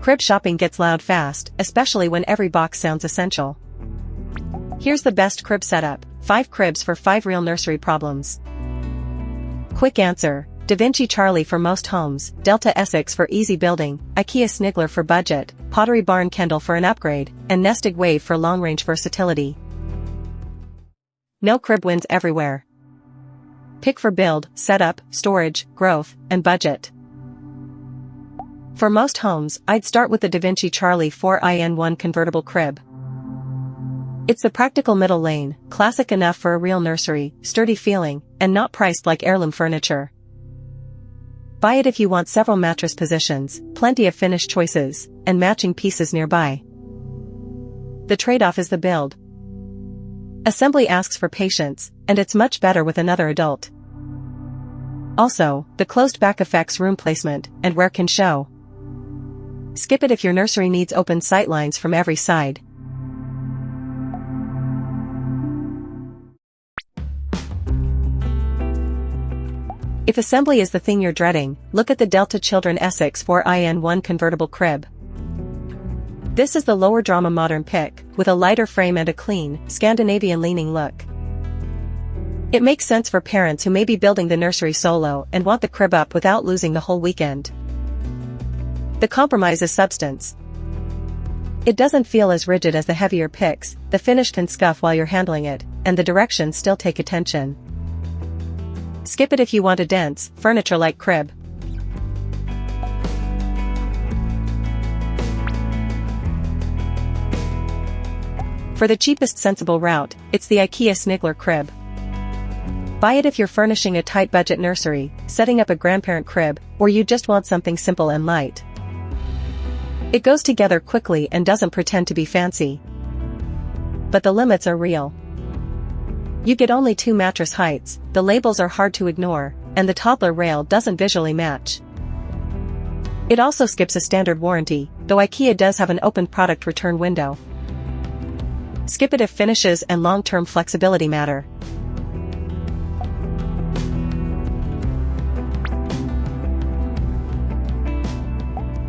Crib shopping gets loud fast, especially when every box sounds essential. Here's the best crib setup: 5 cribs for 5 real nursery problems. Quick answer: DaVinci Charlie for most homes, Delta Essex for easy building, IKEA Sniglar for budget, Pottery Barn Kendall for an upgrade, and Nestig Wave for long-range versatility. No crib wins everywhere. Pick for build, setup, storage, growth, and budget. For most homes, I'd start with the DaVinci Charlie 4in1 Convertible Crib. It's the practical middle lane, classic enough for a real nursery, sturdy feeling, and not priced like heirloom furniture. Buy it if you want several mattress positions, plenty of finish choices, and matching pieces nearby. The trade-off is the build. Assembly asks for patience, and it's much better with another adult. Also, the closed back affects room placement, and wear can show. Skip it if your nursery needs open sightlines from every side. If assembly is the thing you're dreading, look at the Delta Children Essex 4in1 Convertible Crib. This is the lower drama modern pick, with a lighter frame and a clean, Scandinavian-leaning look. It makes sense for parents who may be building the nursery solo and want the crib up without losing the whole weekend. The compromise is substance. It doesn't feel as rigid as the heavier picks, the finish can scuff while you're handling it, and the directions still take attention. Skip it if you want a dense, furniture-like crib. For the cheapest sensible route, it's the IKEA Sniglar Crib. Buy it if you're furnishing a tight-budget nursery, setting up a grandparent crib, or you just want something simple and light. It goes together quickly and doesn't pretend to be fancy. But the limits are real. You get only 2 mattress heights, the labels are hard to ignore, and the toddler rail doesn't visually match. It also skips a standard warranty, though IKEA does have an open product return window. Skip it if finishes and long-term flexibility matter.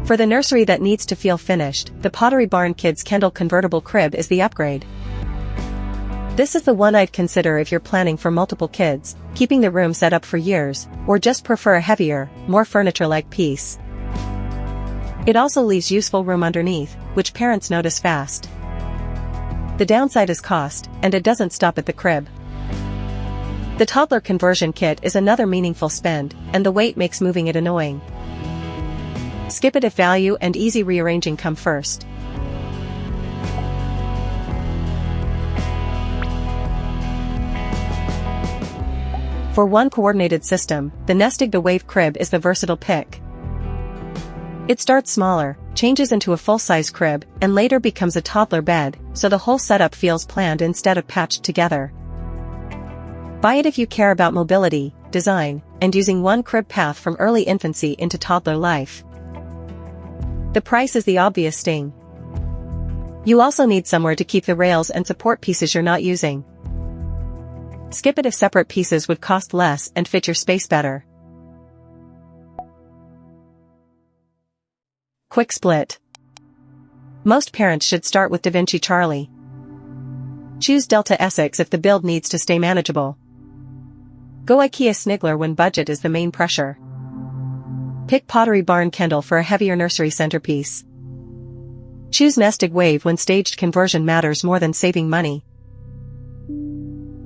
For the nursery that needs to feel finished, the Pottery Barn Kids Kendall Convertible Crib is the upgrade. This is the one I'd consider if you're planning for multiple kids, keeping the room set up for years, or just prefer a heavier, more furniture-like piece. It also leaves useful room underneath, which parents notice fast. The downside is cost, and it doesn't stop at the crib. The toddler conversion kit is another meaningful spend, and the weight makes moving it annoying. Skip it if value and easy rearranging come first. For one coordinated system, the Nestig The Wave Crib is the versatile pick. It starts smaller, changes into a full-size crib, and later becomes a toddler bed, so the whole setup feels planned instead of patched together. Buy it if you care about mobility, design, and using one crib path from early infancy into toddler life. The price is the obvious sting. You also need somewhere to keep the rails and support pieces you're not using. Skip it if separate pieces would cost less and fit your space better. Quick split. Most parents should start with DaVinci Charlie. Choose Delta Essex if the build needs to stay manageable. Go IKEA Sniglar when budget is the main pressure. Pick Pottery Barn Kendall for a heavier nursery centerpiece. Choose Nestig Wave when staged conversion matters more than saving money.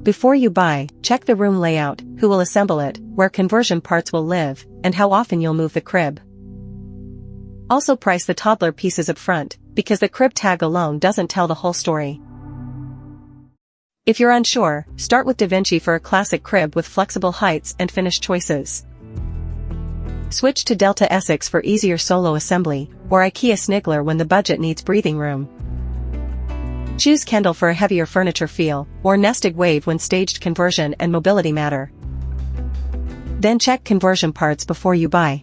Before you buy, check the room layout, who will assemble it, where conversion parts will live, and how often you'll move the crib. Also price the toddler pieces up front, because the crib tag alone doesn't tell the whole story. If you're unsure, start with DaVinci for a classic crib with flexible heights and finish choices. Switch to Delta Essex for easier solo assembly, or IKEA Sniglar when the budget needs breathing room. Choose Kendall for a heavier furniture feel, or Nestig Wave when staged conversion and mobility matter. Then check conversion parts before you buy.